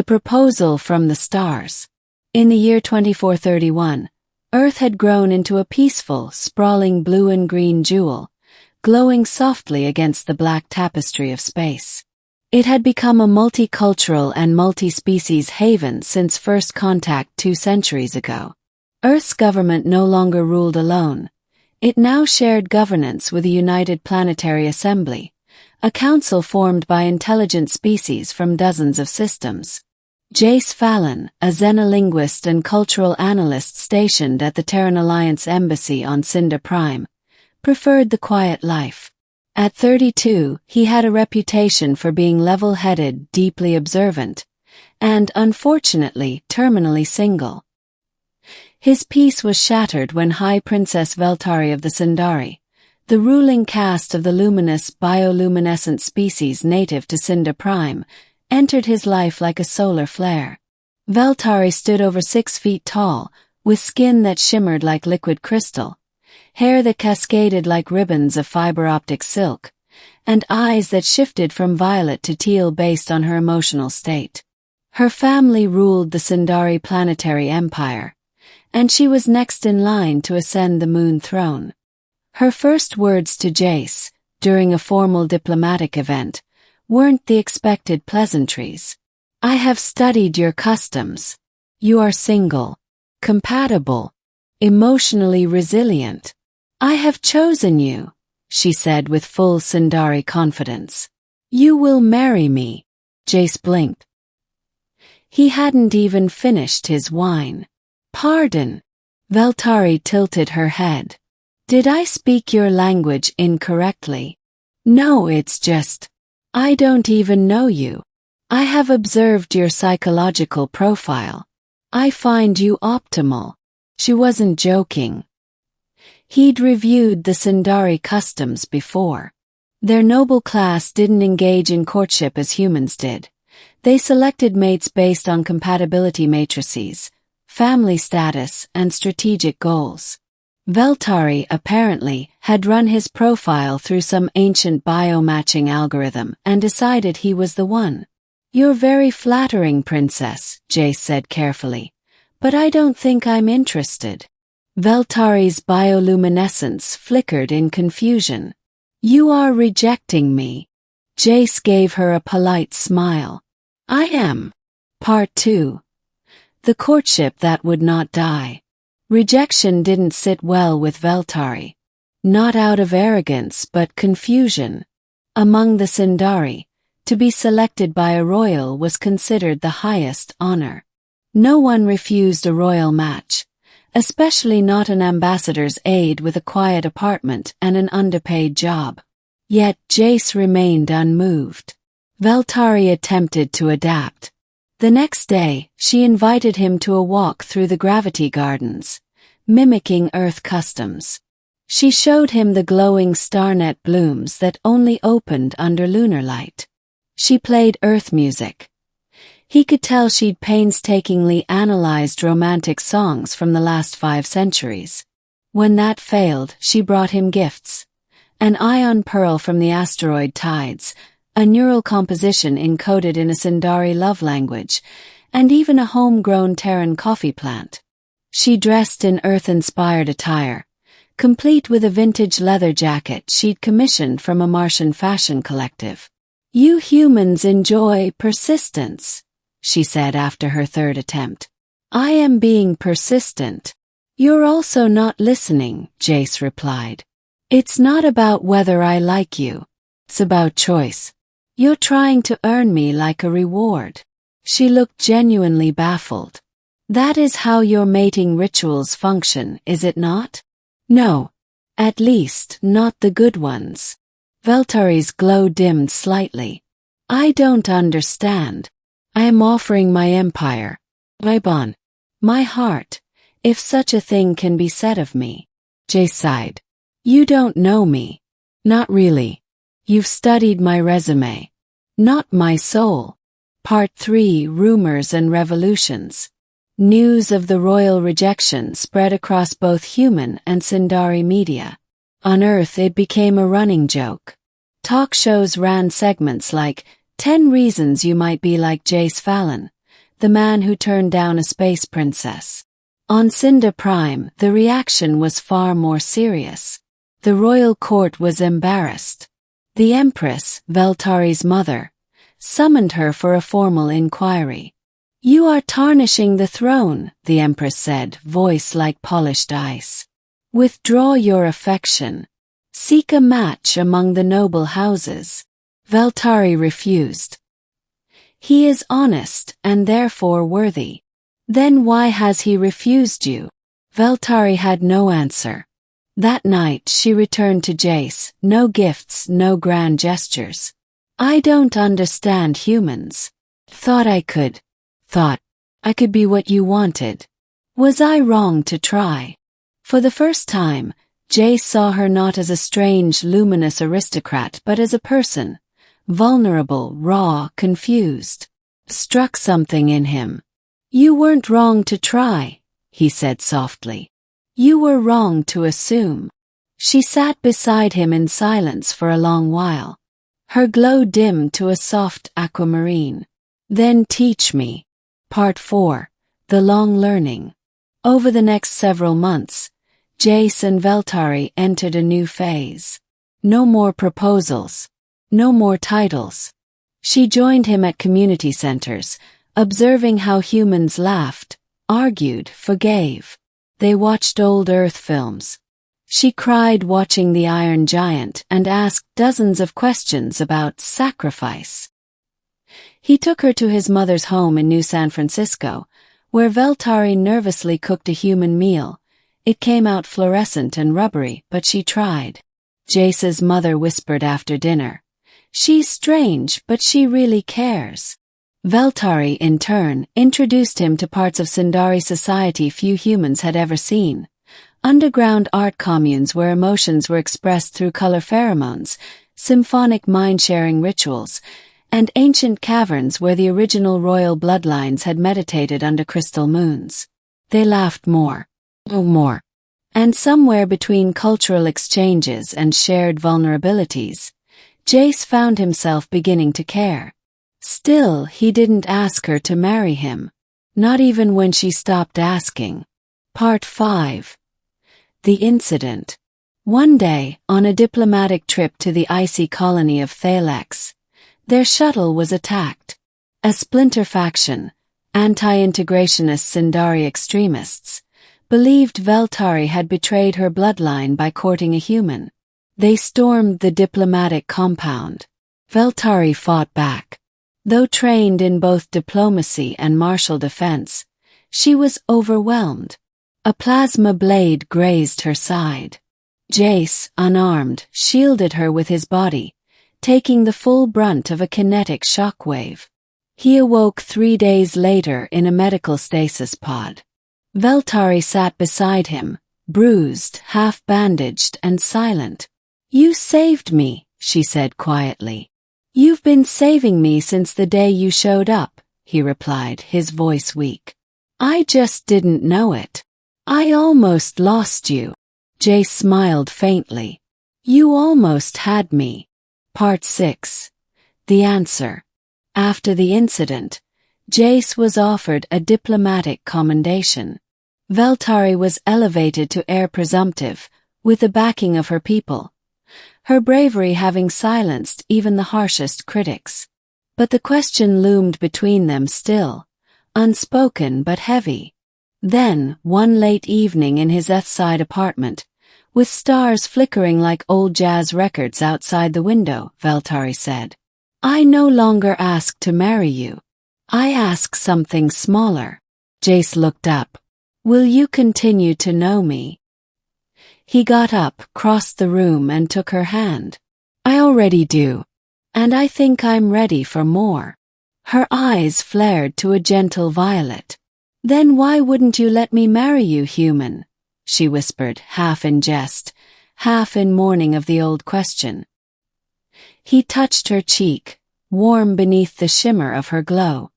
The proposal from the stars. In the year 2431, Earth had grown into a peaceful, sprawling blue and green jewel, glowing softly against the black tapestry of space. It had become a multicultural and multi-species haven since first contact 2 centuries ago. Earth's government no longer ruled alone. It now shared governance with the United Planetary Assembly, a council formed by intelligent species from dozens of systems. Jace Fallon, a xenolinguist and cultural analyst stationed at the Terran Alliance Embassy on Cinder Prime, preferred the quiet life. At 32, he had a reputation for being level-headed, deeply observant, and, unfortunately, terminally single. His peace was shattered when High Princess Veltari of the Sindari, the ruling caste of the luminous bioluminescent species native to Cinder Prime, entered his life like a solar flare. Veltari stood over 6 feet tall, with skin that shimmered like liquid crystal, hair that cascaded like ribbons of fiber-optic silk, and eyes that shifted from violet to teal based on her emotional state. Her family ruled the Sindari planetary empire, and she was next in line to ascend the moon throne. Her first words to Jace, during a formal diplomatic event, weren't the expected pleasantries. "I have studied your customs. You are single, compatible, emotionally resilient. I have chosen you," she said with full Sindari confidence. "You will marry me." Jace blinked. He hadn't even finished his wine. "Pardon." Veltari tilted her head. "Did I speak your language incorrectly?" "No, it's just, I don't even know you. I have observed your psychological profile. I find you optimal." She wasn't joking. He'd reviewed the Sindari customs before. Their noble class didn't engage in courtship as humans did. They selected mates based on compatibility matrices, family status, and strategic goals. Veltari, apparently, had run his profile through some ancient bio-matching algorithm and decided he was the one. "You're very flattering, Princess," Jace said carefully, "but I don't think I'm interested." Veltari's bioluminescence flickered in confusion. "You are rejecting me." Jace gave her a polite smile. "I am." Part 2. The courtship that would not die. Rejection didn't sit well with Veltari. Not out of arrogance but confusion. Among the Sindari, to be selected by a royal was considered the highest honor. No one refused a royal match, especially not an ambassador's aide with a quiet apartment and an underpaid job. Yet Jace remained unmoved. Veltari attempted to adapt. The next day, she invited him to a walk through the gravity gardens, mimicking Earth customs. She showed him the glowing starnet blooms that only opened under lunar light. She played Earth music. He could tell she'd painstakingly analyzed romantic songs from the last 5 centuries. When that failed, she brought him gifts. An ion pearl from the asteroid tides, a neural composition encoded in a Sindari love language, and even a homegrown Terran coffee plant. She dressed in Earth-inspired attire, complete with a vintage leather jacket she'd commissioned from a Martian fashion collective. "You humans enjoy persistence," she said after her 3rd attempt. "I am being persistent." "You're also not listening," Jace replied. "It's not about whether I like you. It's about choice. You're trying to earn me like a reward." She looked genuinely baffled. "That is how your mating rituals function, is it not?" "No. At least, not the good ones." Veltari's glow dimmed slightly. "I don't understand. I am offering my empire. Raybon. My heart, if such a thing can be said of me." Jace sighed. "You don't know me." "Not really. You've studied my resume. Not my soul." Part 3. Rumors and Revolutions. News of the royal rejection spread across both human and Sindari media. On Earth it became a running joke. Talk shows ran segments like 10 Reasons You Might Be Like Jace Fallon, the man who turned down a space princess. On Cinder Prime, the reaction was far more serious. The royal court was embarrassed. The Empress, Veltari's mother, summoned her for a formal inquiry. "You are tarnishing the throne," the Empress said, voice like polished ice. "Withdraw your affection. Seek a match among the noble houses." Veltari refused. "He is honest and therefore worthy." "Then why has he refused you?" Veltari had no answer. That night she returned to Jace, no gifts, no grand gestures. "I don't understand humans. Thought I could be what you wanted. Was I wrong to try?" For the first time, Jace saw her not as a strange, luminous aristocrat but as a person, vulnerable, raw, confused. Struck something in him. "You weren't wrong to try," he said softly. "You were wrong to assume." She sat beside him in silence for a long while. Her glow dimmed to a soft aquamarine. "Then teach me." Part 4. The Long Learning. Over the next several months, Jace and Veltari entered a new phase. No more proposals. No more titles. She joined him at community centers, observing how humans laughed, argued, forgave. They watched old Earth films. She cried watching The Iron Giant and asked dozens of questions about sacrifice. He took her to his mother's home in New San Francisco, where Veltari nervously cooked a human meal. It came out fluorescent and rubbery, but she tried. Jace's mother whispered after dinner, "She's strange, but she really cares." Veltari, in turn, introduced him to parts of Sindari society few humans had ever seen. Underground art communes where emotions were expressed through color pheromones, symphonic mind-sharing rituals, and ancient caverns where the original royal bloodlines had meditated under crystal moons. They laughed more. And somewhere between cultural exchanges and shared vulnerabilities, Jace found himself beginning to care. Still, he didn't ask her to marry him. Not even when she stopped asking. Part 5. The Incident. One day, on a diplomatic trip to the icy colony of Thalex, their shuttle was attacked. A splinter faction, anti-integrationist Sindari extremists, believed Veltari had betrayed her bloodline by courting a human. They stormed the diplomatic compound. Veltari fought back. Though trained in both diplomacy and martial defense, she was overwhelmed. A plasma blade grazed her side. Jace, unarmed, shielded her with his body, taking the full brunt of a kinetic shockwave. He awoke 3 days later in a medical stasis pod. Veltari sat beside him, bruised, half-bandaged and silent. "You saved me," she said quietly. "You've been saving me since the day you showed up," he replied, his voice weak. "I just didn't know it. I almost lost you." Jace smiled faintly. "You almost had me." Part 6. The Answer. After the incident, Jace was offered a diplomatic commendation. Veltari was elevated to heir presumptive, with the backing of her people, her bravery having silenced even the harshest critics. But the question loomed between them still, unspoken but heavy. Then, one late evening in his Earthside apartment, with stars flickering like old jazz records outside the window, Veltari said, "I no longer ask to marry you. I ask something smaller." Jace looked up. "Will you continue to know me?" He got up, crossed the room and took her hand. "I already do. And I think I'm ready for more." Her eyes flared to a gentle violet. "Then why wouldn't you let me marry you, human?" she whispered, half in jest, half in mourning of the old question. He touched her cheek, warm beneath the shimmer of her glow.